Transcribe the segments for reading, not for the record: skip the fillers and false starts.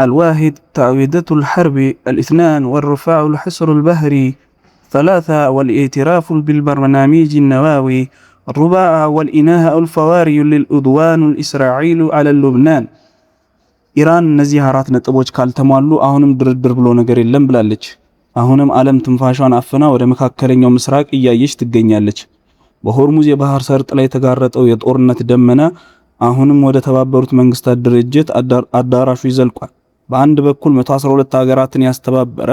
الواحد تعويضة الحرب، الاثنان والرفاع الحصر البحري، ثلاثة والاعتراف بالبرنامج النووي، الرباع والإنهاء الفواري للعدوان الإسرائيلي على لبنان። ኢራን እነዚህ አራት ነጥቦች ካልተሟሉ አሁንም ድርድር ብሎ ነገር የለም ብላለች። አሁንም ዓለም ትንፋሿን አፍና ወደ መካከለኛው ምስራቅ እያየች ትገኛለች። በሆርሙዝ የባህር ሰርጥ ላይ የተጋረጠው የጦርነት ደመና አሁንም ወደ ተባበሩት መንግስታት ድርጅት አዳራሹ ይዘልቋል። በአንድ በኩል 112 ሀገራትን ያስተባበረ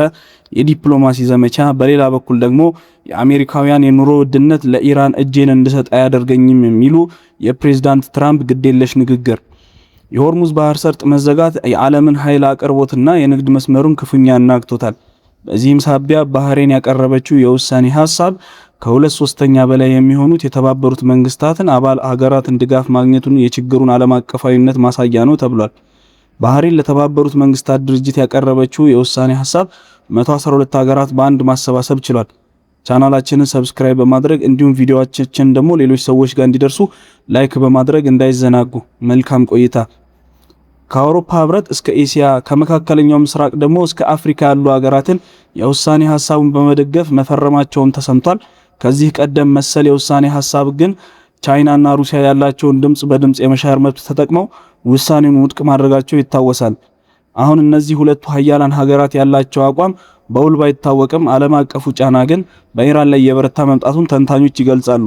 የዲፕሎማሲ ዘመቻ፣ በሌላ በኩል ደግሞ የአሜሪካውያን የኑሮ ውድነት ለኢራን እጄን እንድሰጥ አያደርገኝም የሚሉ የፕሬዝዳንት ትራምፕ ግዴለሽ ንግግር። የሆርሙዝ ባህር ሰርጥ መዘጋት የዓለምን ኃይል አቅርቦትና የንግድ መስመሩን ክፉኛ አናግቶታል። በዚህም ሳቢያ ባህሬን ያቀረበችው የውሳኔ ሐሳብ ከ2/3 በላይ የሚሆኑት የተባበሩት መንግስታትን አባል ሀገራትን ድጋፍ ማግኘቱን የችግሩን ዓለም አቀፋዊነት ማሳያ ነው ተብሏል። ባህሬን ለተባበሩት መንግስታት ድርጅት ያቀረበችው የውሳኔ ሐሳብ 112 ሀገራት በአንድ ማሰባሰብ ችሏል። ቻናላችንን ሰብስክራይብ በማድረግ እንዲሁም ቪዲዮአችን ደግሞ ሌሎች ሰዎች ጋር እንዲደርሱ ላይክ በማድረግ እንዳይዘናጉ። መልካም ቆይታ። ከአውሮፓ ህብረት እስከ ኤሲያ ከመካከለኛው ምስራቅ ደግሞ እስከ አፍሪካ ያሉ ሀገራትን የውሳኔ ሐሳቡን በመደገፍ መፈረማቸውን ተሰምቷል። ከዚህ ቀደም መሰል የውሳኔ ሐሳብ ግን ቻይናና ሩሲያ ያላቸውን በድምጽ የመሻር መብት ተጠቅመው ውሳኔውን ውድቅ ማድረጋቸው ይታወሳል። አሁን እነዚህ ሁለቱ ሀያላን ሀገራት ያላቸው አቋም በውል ባይታወቅም ዓለም አቀፉ ጫና ግን በኢራን ላይ የበረታ መምጣቱን ተንታኞች ይገልጻሉ።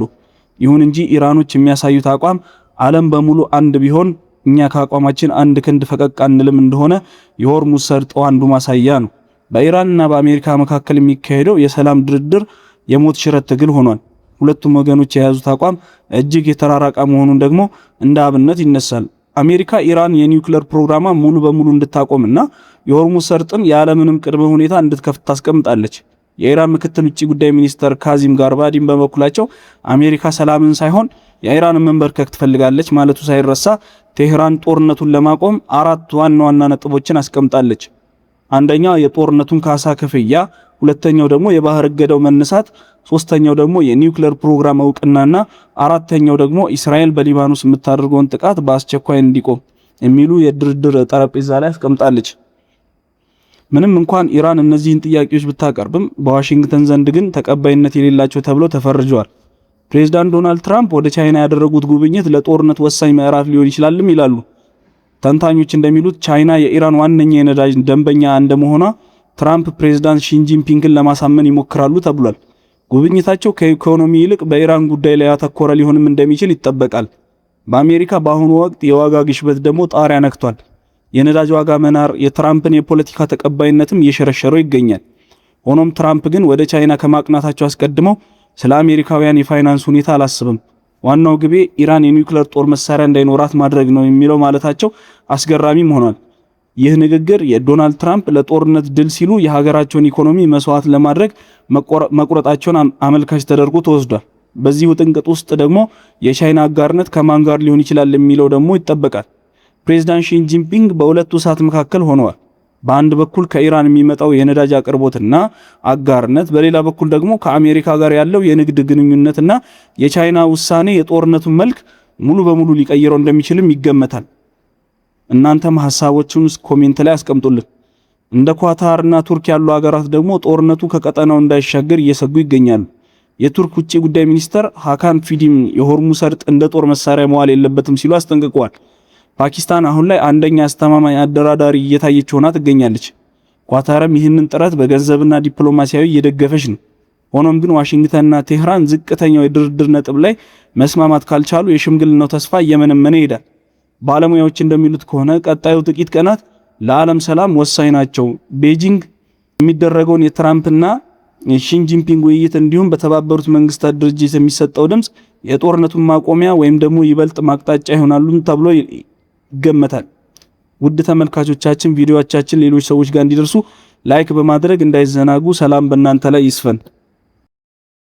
ይሁን እንጂ ኢራኖች የሚያሳዩት አቋም ዓለም በሙሉ አንድ ቢሆን እኛ ከአቋማችን አንድ ክንድ ፈቀቅ አንልም እንደሆነ የሆርሙዝ ሰርጥ አንዱ ማሳያ ነው። በኢራንና በአሜሪካ መካከል የሚካሄደው የሰላም ድርድር የሞት ሽረት ትግል ሆኗል። ሁለቱም ወገኖች የያዙት አቋም እጅግ የተራራቀ መሆኑን ደግሞ እንደ አብነት ይነሳል። አሜሪካ ኢራን የኒውክሌር ፕሮግራሟ ሙሉ በሙሉ እንድታቆምና የሆርሙዝ ሰርጥን ያለምንም ቅድመ ሁኔታ እንድትከፍት ታስቀምጣለች። የኢራን ምክትል ውጭ ጉዳይ ሚኒስተር ካዚም ጋርባዲን በበኩላቸው አሜሪካ ሰላምን ሳይሆን የኢራንን መንበርከክ ትፈልጋለች ማለቱ ሳይረሳ ቴህራን ጦርነቱን ለማቆም 4 ዋና ዋና ነጥቦችን አስቀምጣለች። አንደኛው የጦርነቱን ካሳ ክፍያ፣ ሁለተኛው ደግሞ የባህር እገዳው መነሳት፣ ሶስተኛው ደግሞ የኒውክሌር ፕሮግራም እውቅናና አራተኛው ደግሞ እስራኤል በሊባኖስ የምታደርገውን ጥቃት በአስቸኳይ እንዲቆም የሚሉ የድርድር ጠረጴዛ ላይ አስቀምጣለች። ምንም እንኳን ኢራን እነዚህን ጥያቄዎች ብታቀርብም በዋሽንግተን ዘንድ ግን ተቀባይነት የሌላቸው ተብለው ተፈርጀዋል። ፕሬዝዳንት ዶናልድ ትራምፕ ወደ ቻይና ያደረጉት ጉብኝት ለጦርነት ወሳኝ ምዕራፍ ሊሆን ይችላልም ይላሉ። ተንታኞች እንደሚሉት ቻይና የኢራን ዋነኛ የነዳጅ ደንበኛ እንደመሆኗ ትራምፕ ፕሬዝዳንት ሺንጂንፒንግን ለማሳመን ይሞክራሉ ተብሏል። ጉብኝታቸው ከኢኮኖሚ ይልቅ በኢራን ጉዳይ ላይ ያተኮረ ሊሆንም እንደሚችል ይጠበቃል። በአሜሪካ በአሁኑ ወቅት የዋጋ ግሽበት ደግሞ ጣሪያ ነክቷል። የነዳጅ ዋጋ መናር የትራምፕን የፖለቲካ ተቀባይነትም እየሸረሸረው ይገኛል። ሆኖም ትራምፕ ግን ወደ ቻይና ከማቅናታቸው አስቀድመው ስለ አሜሪካውያን የፋይናንስ ሁኔታ አላስብም፣ ዋናው ግቤ ኢራን የኒውክሌር ጦር መሳሪያ እንዳይኖራት ማድረግ ነው የሚለው ማለታቸው አስገራሚም ሆኗል። ይህ ንግግር የዶናልድ ትራምፕ ለጦርነት ድል ሲሉ የሀገራቸውን ኢኮኖሚ መስዋዕት ለማድረግ መቁረጣቸውን አመልካች ተደርጎ ተወስዷል። በዚህ ውጥንቅጥ ውስጥ ደግሞ የቻይና አጋርነት ከማን ጋር ሊሆን ይችላል የሚለው ደግሞ ይጠበቃል። ፕሬዝዳንት ሺንጂንፒንግ በሁለቱ እሳት መካከል ሆነዋል። በአንድ በኩል ከኢራን የሚመጣው የነዳጅ አቅርቦትና አጋርነት፣ በሌላ በኩል ደግሞ ከአሜሪካ ጋር ያለው የንግድ ግንኙነትና የቻይና ውሳኔ የጦርነቱን መልክ ሙሉ በሙሉ ሊቀይረው እንደሚችልም ይገመታል። እናንተም ሐሳቦችን ኮሜንት ላይ አስቀምጡልን። እንደ ኳታርና ቱርክ ያሉ ሀገራት ደግሞ ጦርነቱ ከቀጠናው እንዳይሻገር እየሰጉ ይገኛሉ። የቱርክ ውጭ ጉዳይ ሚኒስተር ሃካን ፊዲም የሆርሙዝ ሰርጥ እንደ ጦር መሳሪያ መዋል የለበትም ሲሉ አስጠንቅቀዋል። ፓኪስታን አሁን ላይ አንደኛ አስተማማኝ አደራዳሪ እየታየች ሆና ትገኛለች። ኳታርም ይህንን ጥረት በገንዘብና ዲፕሎማሲያዊ እየደገፈች ነው። ሆኖም ግን ዋሽንግተንና ቴህራን ዝቅተኛው የድርድር ነጥብ ላይ መስማማት ካልቻሉ የሽምግልናው ተስፋ እየመነመነ ይሄዳል። ባለሙያዎች እንደሚሉት ከሆነ ቀጣዩ ጥቂት ቀናት ለዓለም ሰላም ወሳኝ ናቸው። ቤጂንግ የሚደረገውን የትራምፕና የሺንጂንፒንግ ውይይት እንዲሁም በተባበሩት መንግስታት ድርጅት የሚሰጠው ድምጽ የጦርነቱን ማቆሚያ ወይም ደግሞ ይበልጥ ማቅጣጫ ይሆናሉ ተብሎ ይገመታል። ውድ ተመልካቾቻችን ቪዲዮአችን ሌሎች ሰዎች ጋር እንዲደርሱ ላይክ በማድረግ እንዳይዘናጉ። ሰላም በእናንተ ላይ ይስፈን።